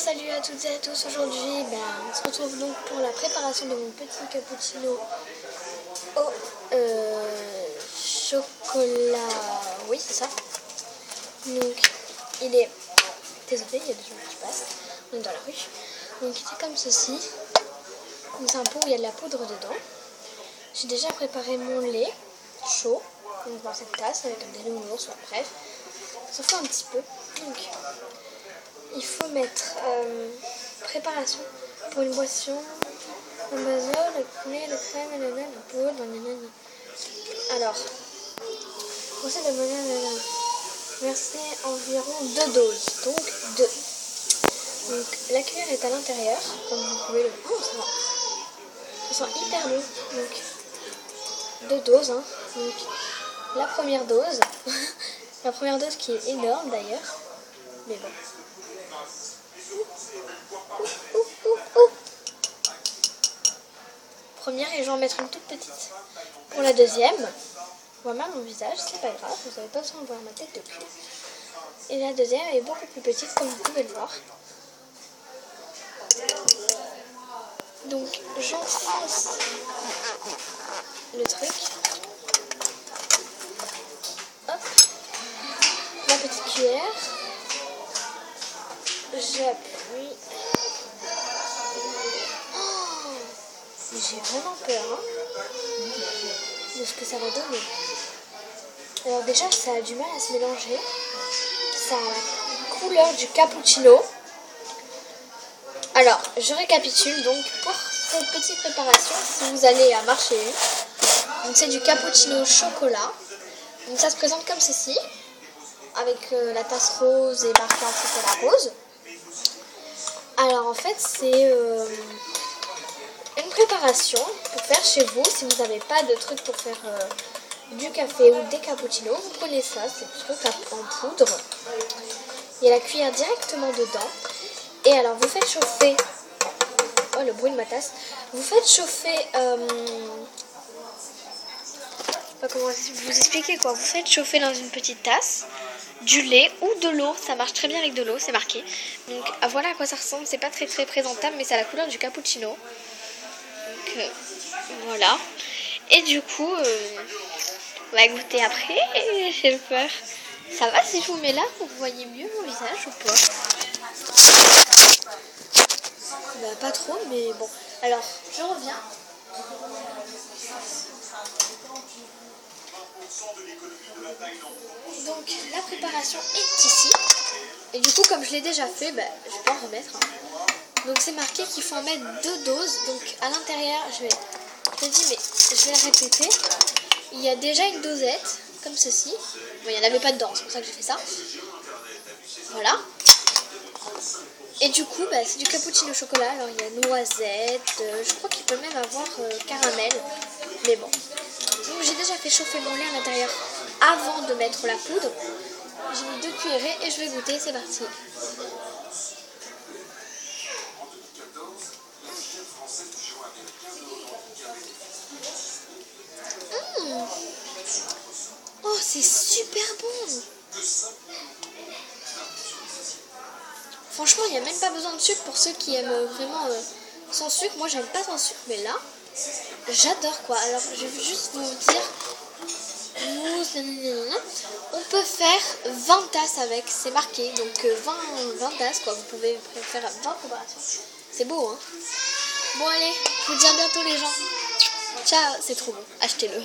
Salut à toutes et à tous. Aujourd'hui, on se retrouve donc pour la préparation de mon petit cappuccino au chocolat. Oui, c'est ça. Donc, il est... Désolé, il y a des gens qui passent. On est dans la rue. Donc, il est comme ceci. Donc, c'est un pot où il y a de la poudre dedans. J'ai déjà préparé mon lait chaud, donc dans cette tasse avec un demi-ours, soit bref. Ça fait un petit peu. Donc, il faut mettre préparation pour une boisson, un bazole, le lait, le crème, le poudre, nanana. Alors, procès de manière verser environ 2 doses, donc 2. Donc la cuillère est à l'intérieur, comme vous pouvez le voir. Oh, ça va. Ça sent hyper lourd, donc 2 doses. Hein. Donc la première dose, la première dose qui est énorme d'ailleurs, mais bon. Première, et je vais en mettre une toute petite. Pour la deuxième, voilà mon visage, c'est pas grave, vous n'avez pas besoin de voir ma tête depuis. Et la deuxième est beaucoup plus petite, comme vous pouvez le voir. Donc j'enfonce le truc. Hop, ma petite cuillère. J'appuie. J'ai vraiment peur de ce que ça va donner. Alors déjà, ça a du mal à se mélanger. Ça a la couleur du cappuccino. Alors, je récapitule donc pour cette petite préparation, si vous allez à Marché U. Donc c'est du cappuccino au chocolat. Donc ça se présente comme ceci, avec la tasse rose et marqué en chocolat rose. Alors en fait, c'est une préparation pour faire chez vous. Si vous n'avez pas de truc pour faire du café ou des cappuccinos, vous prenez ça, c'est le truc en poudre. Il y a la cuillère directement dedans. Et alors vous faites chauffer, oh le bruit de ma tasse, vous faites chauffer, pas comment vous expliquer quoi, vous faites chauffer dans une petite tasse du lait ou de l'eau, ça marche très bien avec de l'eau, c'est marqué. Donc voilà à quoi ça ressemble, c'est pas très présentable mais c'est à la couleur du cappuccino. Donc voilà, et du coup on va goûter après, j'ai peur. Ça va si je vous mets là, vous voyez mieux mon visage ou pas? Bah, pas trop, mais bon. Alors, je reviens. Donc, la préparation est ici. Et du coup, comme je l'ai déjà fait, je vais pas en remettre. Donc, c'est marqué qu'il faut en mettre 2 doses. Donc, à l'intérieur, je dis, mais je vais la répéter. Il y a déjà une dosette, comme ceci. Bon, il n'y en avait pas dedans, c'est pour ça que j'ai fait ça. Voilà. Et du coup, c'est du cappuccino au chocolat. Alors, il y a noisette, je crois qu'il peut même avoir caramel. Mais bon. Donc, j'ai déjà fait chauffer mon lait à l'intérieur avant de mettre la poudre. J'ai mis 2 cuillerées et je vais goûter. C'est parti. Oh, c'est super bon! Franchement, il n'y a même pas besoin de sucre pour ceux qui aiment vraiment sans sucre. Moi, j'aime pas sans sucre, mais là, j'adore quoi. Alors, je vais juste vous dire, on peut faire 20 tasses avec, c'est marqué. Donc, 20 tasses quoi. Vous pouvez faire 20 préparations. C'est beau, hein. Bon, allez, je vous dis à bientôt les gens. Ciao, c'est trop bon. Achetez-le.